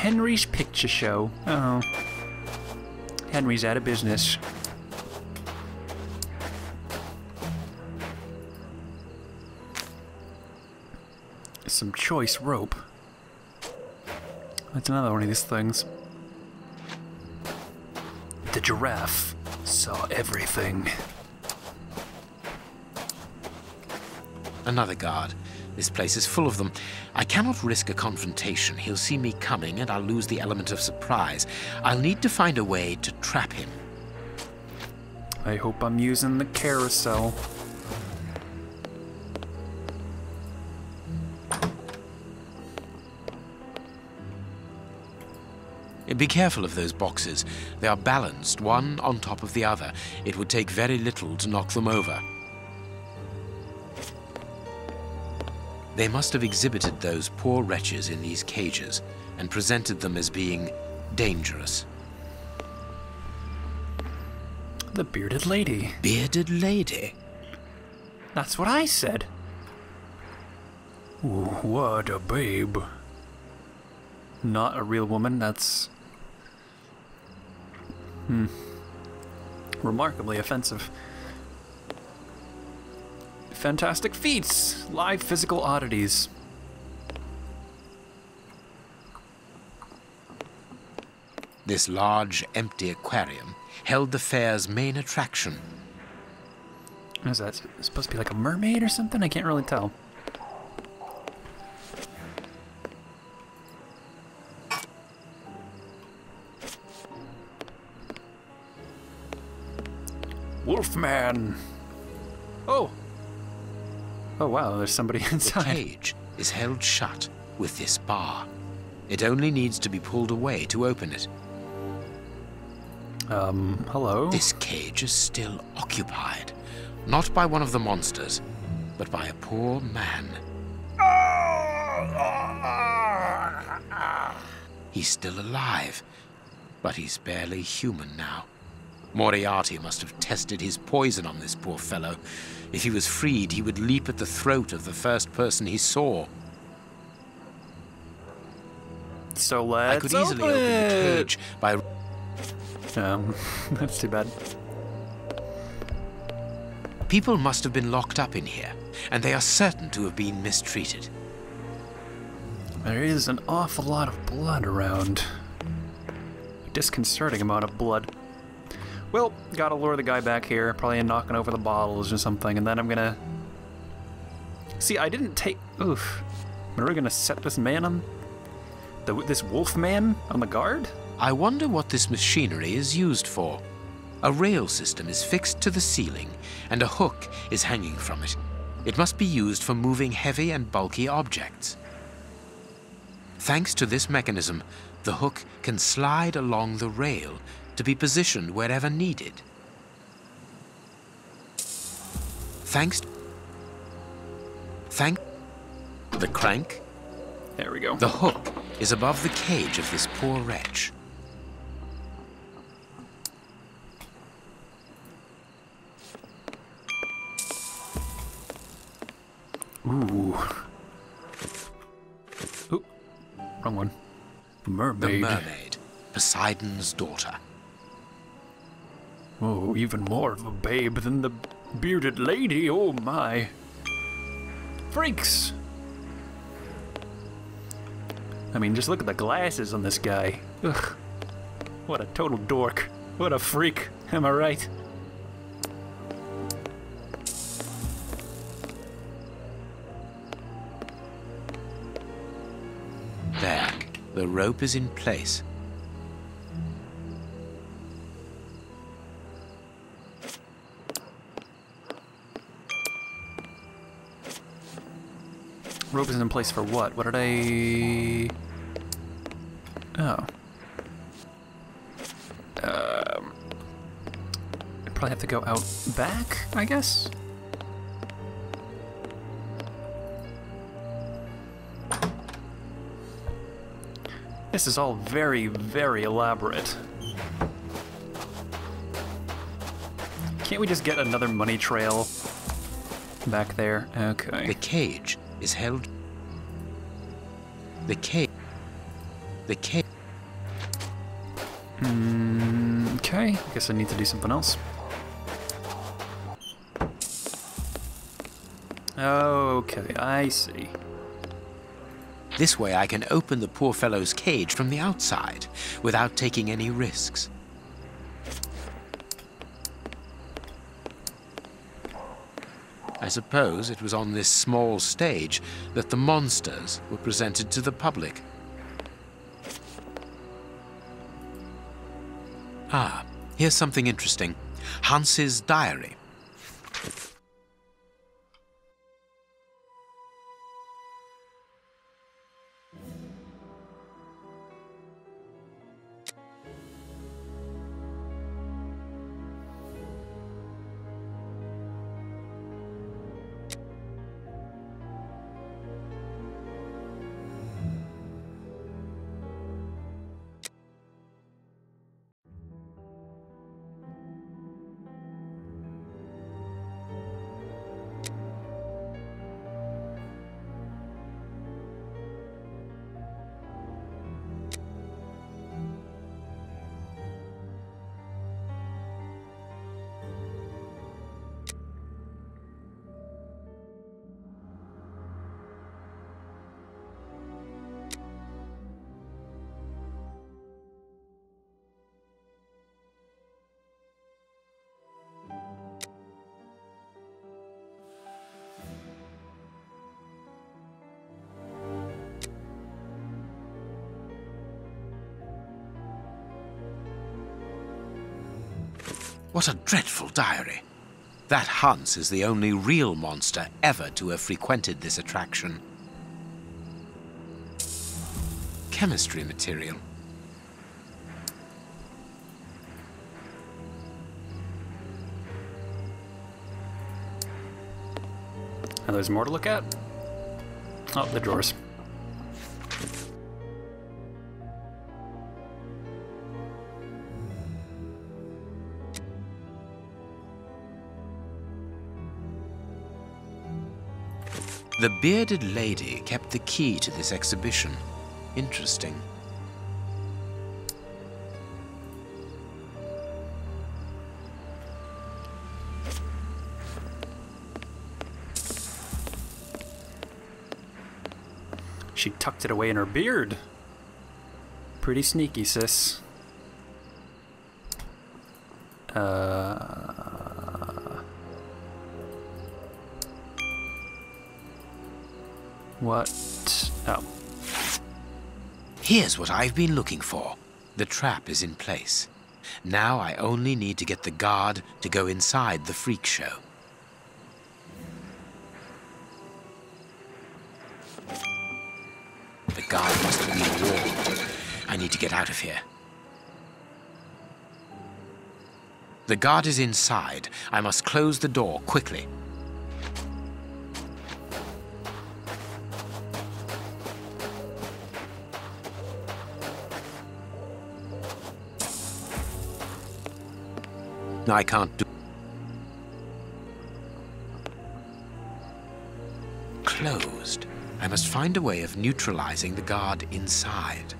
Henry's Picture Show. Oh. Henry's out of business. Some choice rope. That's another one of these things. The giraffe saw everything. Another guard. This place is full of them. I cannot risk a confrontation. He'll see me coming and I'll lose the element of surprise. I'll need to find a way to trap him. I hope I'm using the carousel. Be careful of those boxes. They are balanced, one on top of the other. It would take very little to knock them over. They must have exhibited those poor wretches in these cages and presented them as being dangerous. The bearded lady. Bearded lady? That's what I said. Ooh, what a babe. Not a real woman, that's... remarkably offensive. Fantastic feats! Live physical oddities. This large, empty aquarium held the fair's main attraction. What is that? It's supposed to be like a mermaid or something? I can't really tell. Wolfman! Oh! Oh wow, there's somebody inside. The cage is held shut with this bar. It only needs to be pulled away to open it. Hello? This cage is still occupied. Not by one of the monsters, but by a poor man. He's still alive, but he's barely human now. Moriarty must have tested his poison on this poor fellow. If he was freed, he would leap at the throat of the first person he saw. So let's I could easily open the cage by... that's too bad. People must have been locked up in here, and they are certain to have been mistreated. There is an awful lot of blood around. A disconcerting amount of blood. Well, gotta lure the guy back here, probably knocking over the bottles or something, and then I'm gonna... See, I didn't take... Oof. Are we gonna set this man on... this wolf man on the guard? I wonder what this machinery is used for. A rail system is fixed to the ceiling, and a hook is hanging from it. It must be used for moving heavy and bulky objects. Thanks to this mechanism, the hook can slide along the rail to be positioned wherever needed. The crank. There we go. The hook is above the cage of this poor wretch. Ooh. Ooh. Wrong one. Mermaid. The mermaid, Poseidon's daughter. Oh, even more of a babe than the bearded lady. Oh my. Freaks! I mean, just look at the glasses on this guy. Ugh. What a total dork. What a freak. Am I right? There. The rope is in place. Rope is in place for what? What did I... Oh. I probably have to go out back, I guess? This is all very, very elaborate. Can't we just get another money trail back there? Okay. The cage is held... The cage... Okay, I guess I need to do something else. Okay, I see. This way I can open the poor fellow's cage from the outside without taking any risks. I suppose it was on this small stage that the monsters were presented to the public. Ah, here's something interesting. Hans's diary. What a dreadful diary. That Hans is the only real monster ever to have frequented this attraction. Chemistry material. And there's more to look at? Oh, the drawers. The bearded lady kept the key to this exhibition. Interesting. She tucked it away in her beard. Pretty sneaky, sis. What? Oh. Here's what I've been looking for. The trap is in place. Now I only need to get the guard to go inside the freak show. The guard must have been warned. I need to get out of here. The guard is inside. I must close the door quickly. I can't do... Closed. I must find a way of neutralizing the guard inside.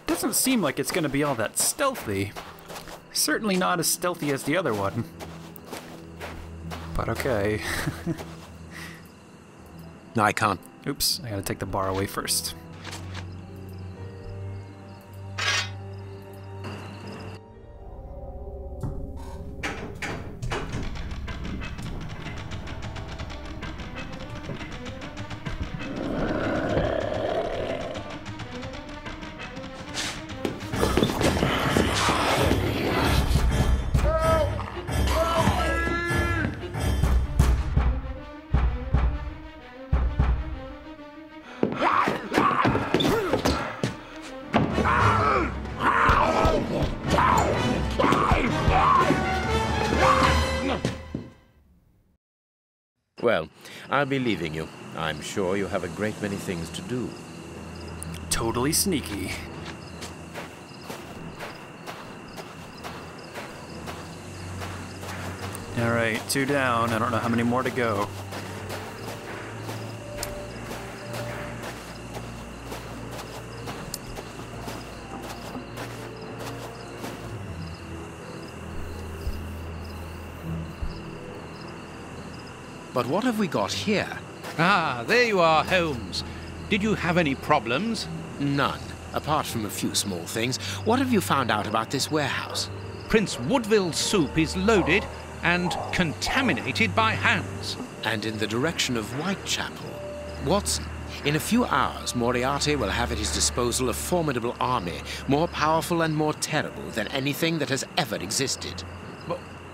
Doesn't seem like it's gonna be all that stealthy. Certainly not as stealthy as the other one. But okay. I can't... Oops, I gotta take the bar away first. Well, I'll be leaving you. I'm sure you have a great many things to do. Totally sneaky. Alright, 2 down. I don't know how many more to go. But what have we got here? Ah, there you are, Holmes. Did you have any problems? None, apart from a few small things. What have you found out about this warehouse? Prince Woodville's soup is loaded and contaminated by hands. And in the direction of Whitechapel. Watson, in a few hours, Moriarty will have at his disposal a formidable army, more powerful and more terrible than anything that has ever existed.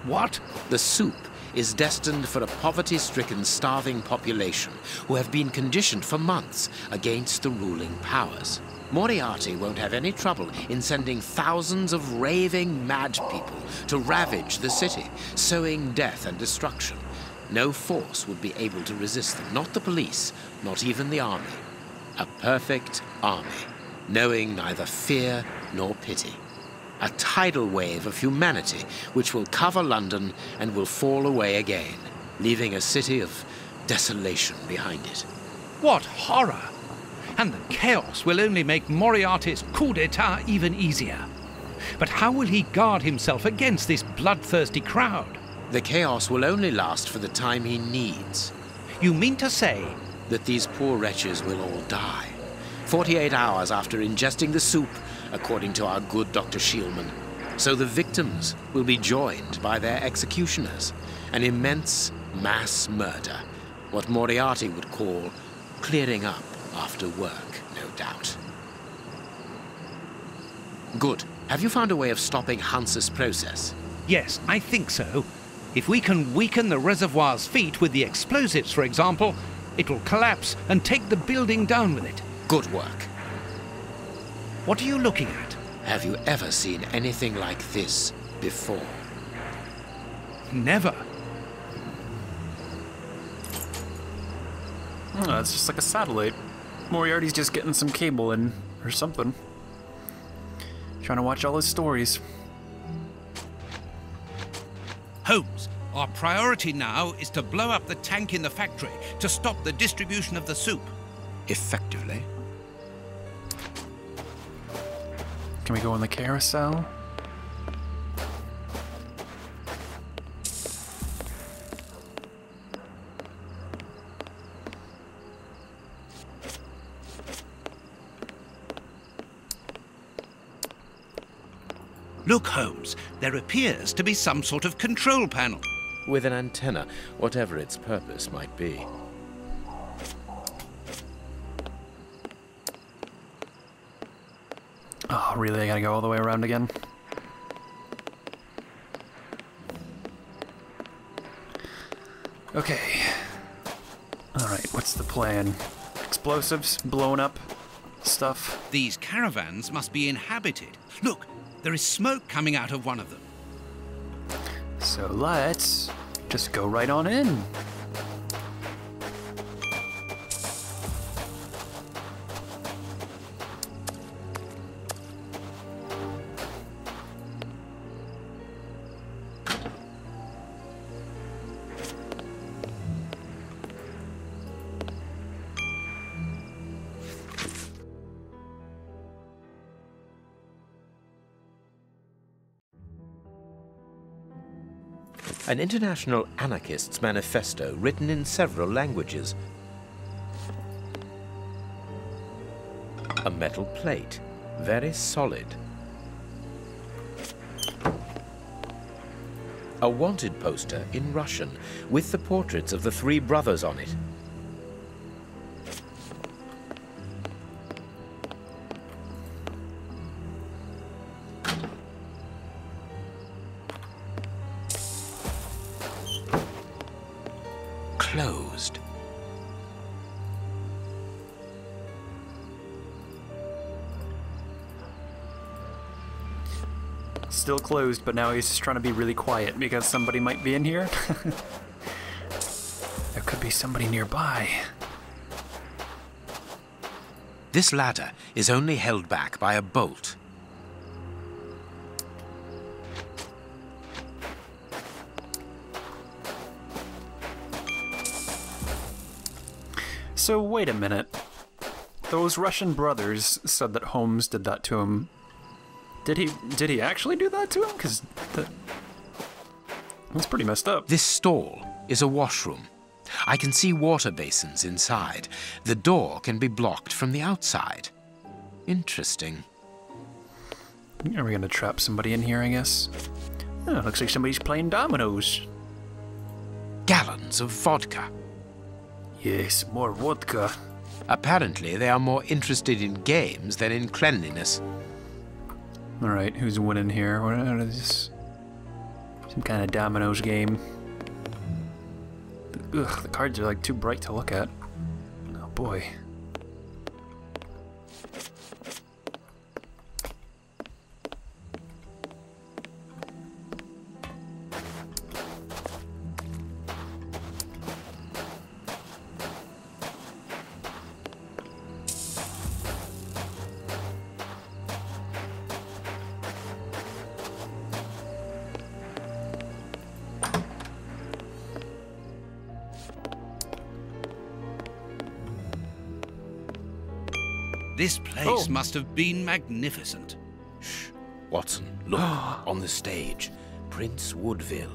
What? The soup is destined for a poverty-stricken, starving population who have been conditioned for months against the ruling powers. Moriarty won't have any trouble in sending thousands of raving mad people to ravage the city, sowing death and destruction. No force would be able to resist them, not the police, not even the army. A perfect army, knowing neither fear nor pity. A tidal wave of humanity which will cover London and will fall away again, leaving a city of desolation behind it. What horror! And the chaos will only make Moriarty's coup d'etat even easier. But how will he guard himself against this bloodthirsty crowd? The chaos will only last for the time he needs. You mean to say? That these poor wretches will all die. 48 hours after ingesting the soup, according to our good Dr. Shielman. So the victims will be joined by their executioners. An immense mass murder. What Moriarty would call clearing up after work, no doubt. Good. Have you found a way of stopping Hunce's process? Yes, I think so. If we can weaken the reservoir's feet with the explosives, for example, it will collapse and take the building down with it. Good work. What are you looking at? Have you ever seen anything like this before? Never. Oh, it's just like a satellite. Moriarty's just getting some cable in, or something. Trying to watch all his stories. Holmes, our priority now is to blow up the tank in the factory to stop the distribution of the soup. Effectively. Can we go on the carousel? Look, Holmes, there appears to be some sort of control panel. With an antenna, whatever its purpose might be. Oh, really? I gotta go all the way around again? Okay. Alright, what's the plan? Explosives? Blowing up stuff? These caravans must be inhabited. Look, there is smoke coming out of one of them. So let's just go right on in. An international anarchists manifesto written in several languages. A metal plate, very solid. A wanted poster in Russian with the portraits of the three brothers on it. Closed. Still closed, but now he's just trying to be really quiet because somebody might be in here. There could be somebody nearby. This ladder is only held back by a bolt. So wait a minute. Those Russian brothers said that Holmes did that to him. Did he actually do that to him? Because that's pretty messed up. This stall is a washroom. I can see water basins inside. The door can be blocked from the outside. Interesting. Are we gonna trap somebody in here, I guess? Oh, looks like somebody's playing dominoes. Gallons of vodka. Yes, more vodka. Apparently, they are more interested in games than in cleanliness. Alright, who's winning here? What is this? Some kind of dominoes game. Ugh, the cards are like too bright to look at. Oh boy. This place must have been magnificent. Shh. Watson, look, on the stage. Prince Woodville.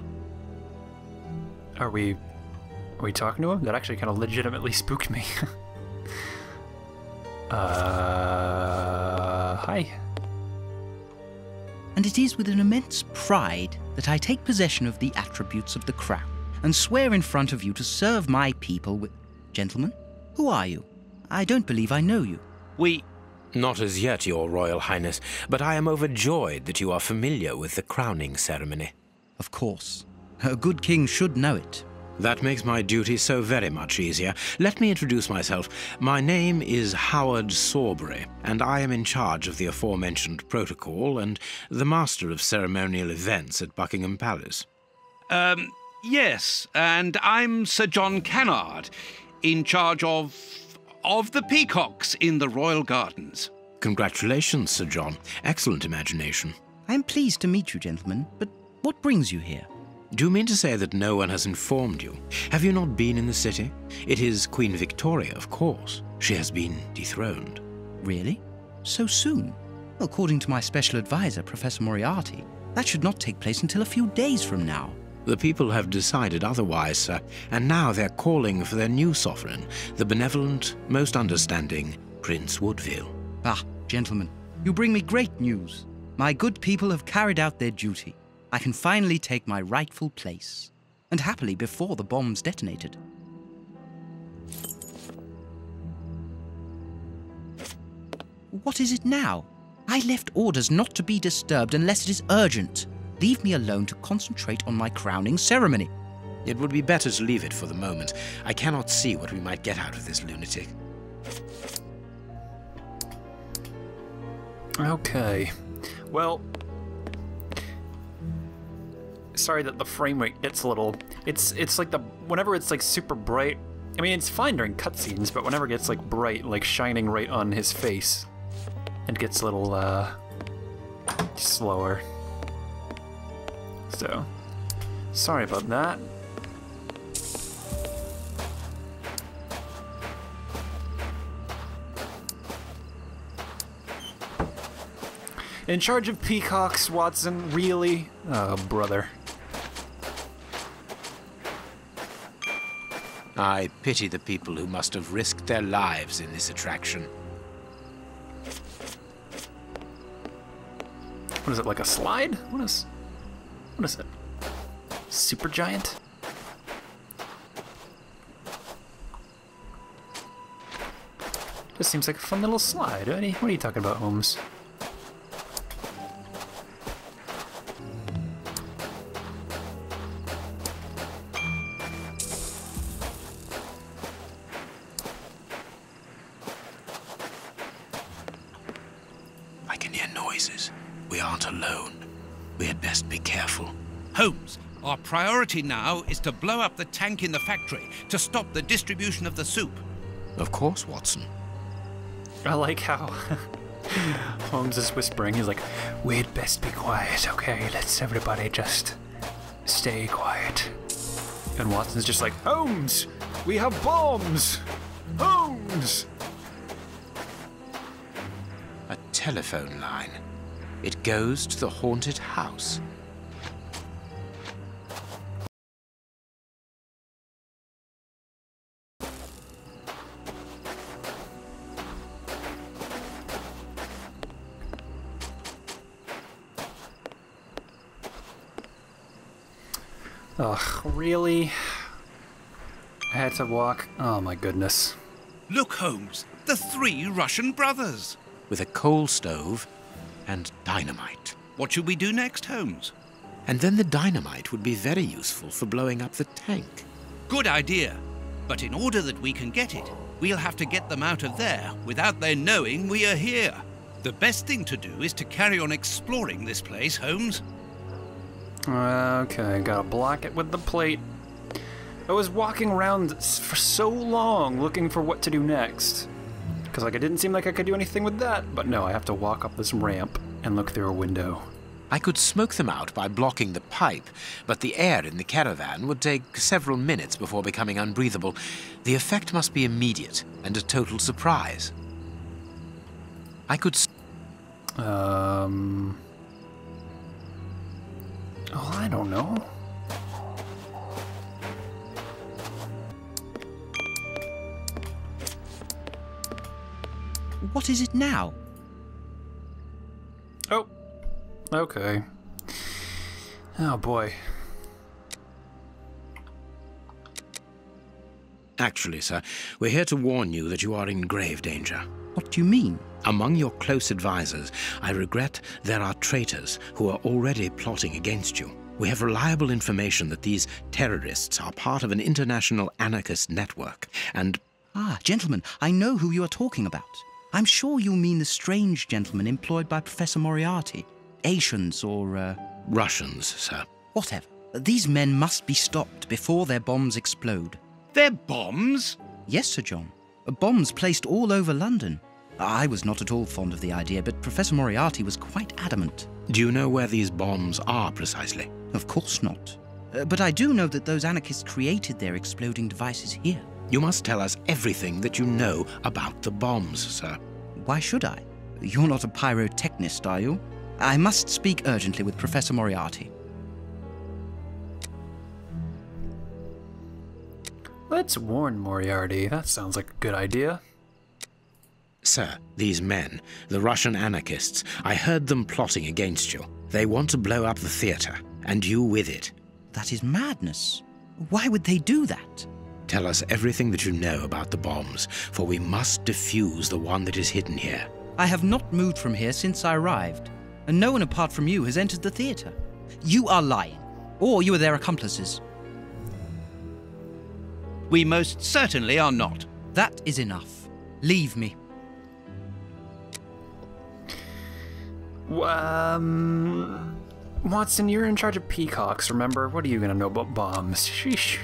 Are we talking to him? That actually kind of legitimately spooked me. Hi. And it is with an immense pride that I take possession of the attributes of the crown and swear in front of you to serve my people with... Gentlemen, who are you? I don't believe I know you. Not as yet, Your Royal Highness, but I am overjoyed that you are familiar with the crowning ceremony. Of course. A good king should know it. That makes my duty so very much easier. Let me introduce myself. My name is Howard Sawbury, and I am in charge of the aforementioned protocol and the master of ceremonial events at Buckingham Palace. Yes, and I'm Sir John Cannard, in charge of the peacocks in the royal gardens. Congratulations, Sir John. Excellent imagination. I am pleased to meet you, gentlemen, but what brings you here? Do you mean to say that no one has informed you? Have you not been in the city? It is Queen Victoria, of course. She has been dethroned. Really? So soon? According to my special advisor, Professor Moriarty, that should not take place until a few days from now. The people have decided otherwise, sir, and now they're calling for their new sovereign, the benevolent, most understanding Prince Woodville. Ah, gentlemen, you bring me great news. My good people have carried out their duty. I can finally take my rightful place, and happily before the bombs detonated. What is it now? I left orders not to be disturbed unless it is urgent. Leave me alone to concentrate on my crowning ceremony. It would be better to leave it for the moment. I cannot see what we might get out of this lunatic. Okay. Well, sorry that the frame rate gets a little... It's like whenever it's like super bright, I mean it's fine during cutscenes, but whenever it gets like bright, like shining right on his face, it gets a little slower. So, sorry about that. In charge of peacocks, Watson, really? Oh, brother. I pity the people who must have risked their lives in this attraction. What is it, like a slide? What is it? Super giant? Just seems like a fun little slide. What are you talking about, Holmes? I can hear noises. We aren't alone. We had best be careful. Holmes, our priority now is to blow up the tank in the factory to stop the distribution of the soup. Of course, Watson. I like how Holmes is whispering. He's like, we'd best be quiet, okay? Let's everybody just stay quiet. And Watson's just like, Holmes! We have bombs! Holmes! A telephone line. It goes to the haunted house. Ugh, really? I had to walk. Oh my goodness. Look, Holmes, the 3 Russian brothers. With a coal stove and dynamite. What should we do next, Holmes? And then the dynamite would be very useful for blowing up the tank. Good idea. But in order that we can get it, we'll have to get them out of there without their knowing we are here. The best thing to do is to carry on exploring this place, Holmes. Okay, gotta block it with the plate. I was walking around for so long looking for what to do next. Because like, it didn't seem like I could do anything with that. But no, I have to walk up this ramp and look through a window. I could smoke them out by blocking the pipe, but the air in the caravan would take several minutes before becoming unbreathable. The effect must be immediate and a total surprise. I could... Oh, I don't know. What is it now? Oh, okay. Oh boy. Actually, sir, we're here to warn you that you are in grave danger. What do you mean? Among your close advisors, I regret there are traitors who are already plotting against you. We have reliable information that these terrorists are part of an international anarchist network, and... Ah, gentlemen, I know who you are talking about. I'm sure you mean the strange gentleman employed by Professor Moriarty. Asians or, Russians, sir. whatever. These men must be stopped before their bombs explode. They're bombs? Yes, Sir John. Bombs placed all over London. I was not at all fond of the idea, but Professor Moriarty was quite adamant. Do you know where these bombs are precisely? Of course not. But I do know that those anarchists created their exploding devices here. You must tell us everything that you know about the bombs, sir. Why should I? You're not a pyrotechnist, are you? I must speak urgently with Professor Moriarty. Let's warn Moriarty. That sounds like a good idea. Sir, these men, the Russian anarchists, I heard them plotting against you. They want to blow up the theater, and you with it. That is madness. Why would they do that? Tell us everything that you know about the bombs, for we must defuse the one that is hidden here. I have not moved from here since I arrived, and no one apart from you has entered the theater. You are lying, or you are their accomplices. We most certainly are not. That is enough. Leave me. Watson, you're in charge of peacocks, remember? What are you gonna know about bombs? Sheesh.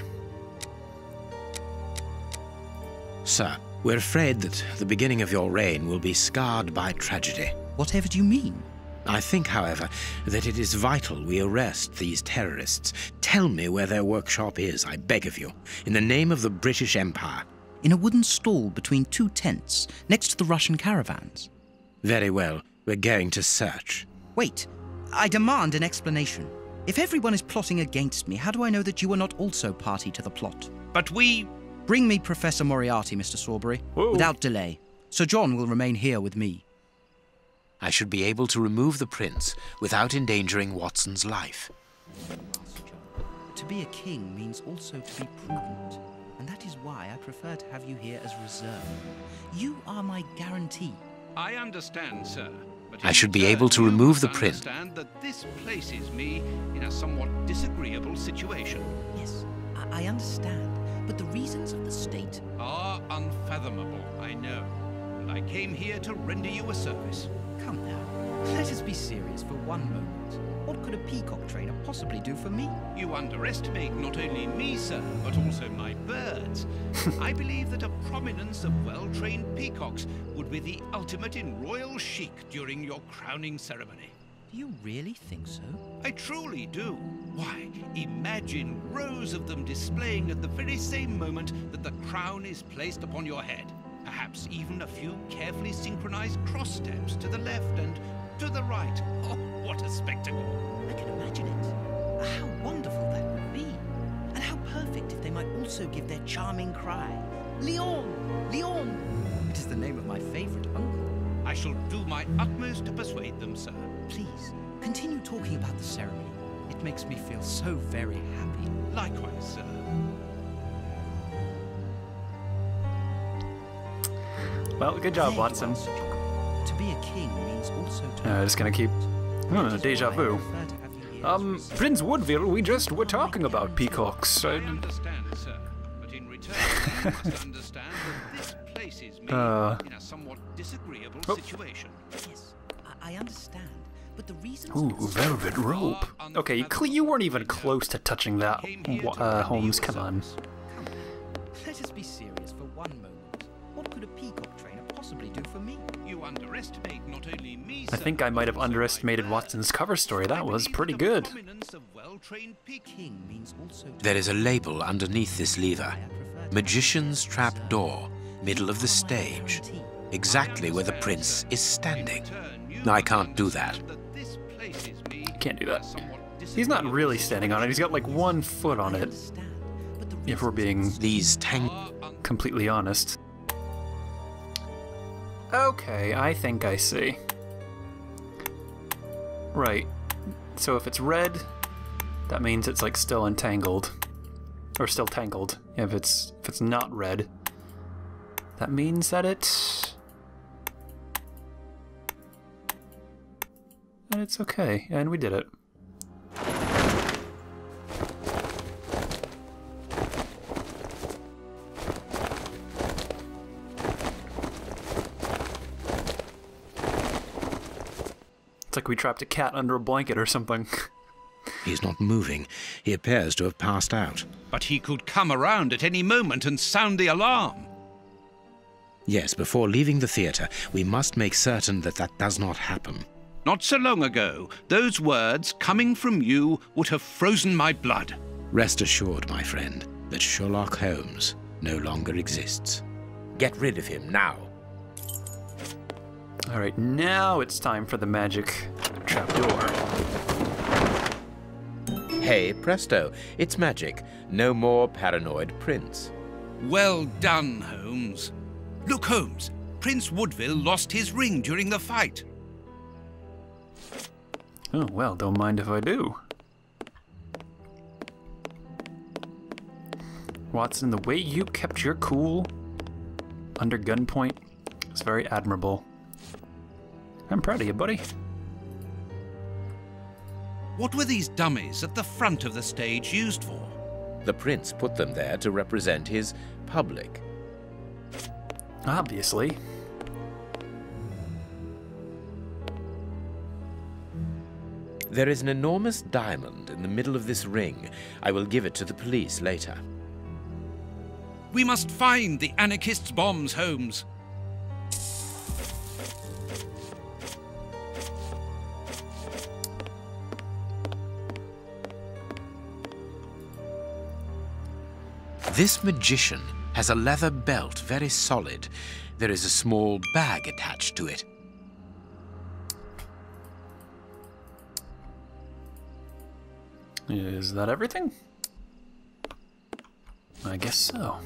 Sir, we're afraid that the beginning of your reign will be scarred by tragedy. Whatever do you mean? I think, however, that it is vital we arrest these terrorists. Tell me where their workshop is, I beg of you, in the name of the British Empire. In a wooden stall between 2 tents, next to the Russian caravans. Very well, we're going to search. Wait, I demand an explanation. If everyone is plotting against me, how do I know that you are not also party to the plot? But we... Bring me Professor Moriarty, Mr. Sawbury, without delay. Sir John will remain here with me. I should be able to remove the prince without endangering Watson's life. To be a king means also to be prudent, and that is why I prefer to have you here as reserve. You are my guarantee. I understand, sir. But I should be in able to turn, remove you the prince. understand that this places me in a somewhat disagreeable situation. Yes, I understand, but the reasons of the state Are unfathomable, I know. And I came here to render you a service. Come now, let us be serious for one moment. What could a peacock trainer possibly do for me? You underestimate not only me, sir, but also my birds. I believe that a prominence of well-trained peacocks would be the ultimate in royal chic during your crowning ceremony. Do you really think so? I truly do. Why, imagine rows of them displaying at the very same moment that the crown is placed upon your head. Perhaps even a few carefully synchronized cross steps to the left and to the right. Oh, what a spectacle. I can imagine it. How wonderful that would be. And how perfect if they might also give their charming cry, Leon! Leon! It is the name of my favorite uncle. I shall do my utmost to persuade them, sir. Please, continue talking about the ceremony. It makes me feel so very happy. Likewise, sir. Well, good job, There you Watson. are, Sir John. To be a king means also to... Just gonna keep... deja vu. Prince Woodville, we just were talking about peacocks. I understand, sir. But in return, you must understand that this places me in a somewhat disagreeable situation. Yes, I understand. But the reason... Ooh, velvet rope. Okay, you weren't even close to touching that, Holmes. Come on. Come, let us be serious for one moment. What could a peacock trainer possibly do for me? You underestimate not only me, I think I might have underestimated Watson's cover story. That was pretty good. King means also to... There is a label underneath this lever. Magician's Trap Door, middle of the stage. Exactly where the prince is standing. I can't do that. Can't do that. He's not really standing on it. He's got like 1 foot on it. If we're being These completely honest. Okay, I think I see. Right. So if it's red, that means it's like still entangled. Or still tangled. If it's not red, that means that it's okay, and we did it. It's like we trapped a cat under a blanket or something. He's not moving. He appears to have passed out. But he could come around at any moment and sound the alarm. Yes, before leaving the theatre, we must make certain that that does not happen. Not so long ago, those words coming from you would have frozen my blood. Rest assured, my friend, that Sherlock Holmes no longer exists. Get rid of him now. Alright, now it's time for the magic trapdoor. Hey, presto, it's magic. No more paranoid prince. Well done, Holmes. Look, Holmes, Prince Woodville lost his ring during the fight. Oh, well, don't mind if I do. Watson, the way you kept your cool under gunpoint is very admirable. I'm proud of you, buddy. What were these dummies at the front of the stage used for? The prince put them there to represent his public. Obviously. There is an enormous diamond in the middle of this ring. I will give it to the police later. We must find the anarchists' bombs, Holmes. This magician has a leather belt, very solid. There is a small bag attached to it. Is that everything? I guess so.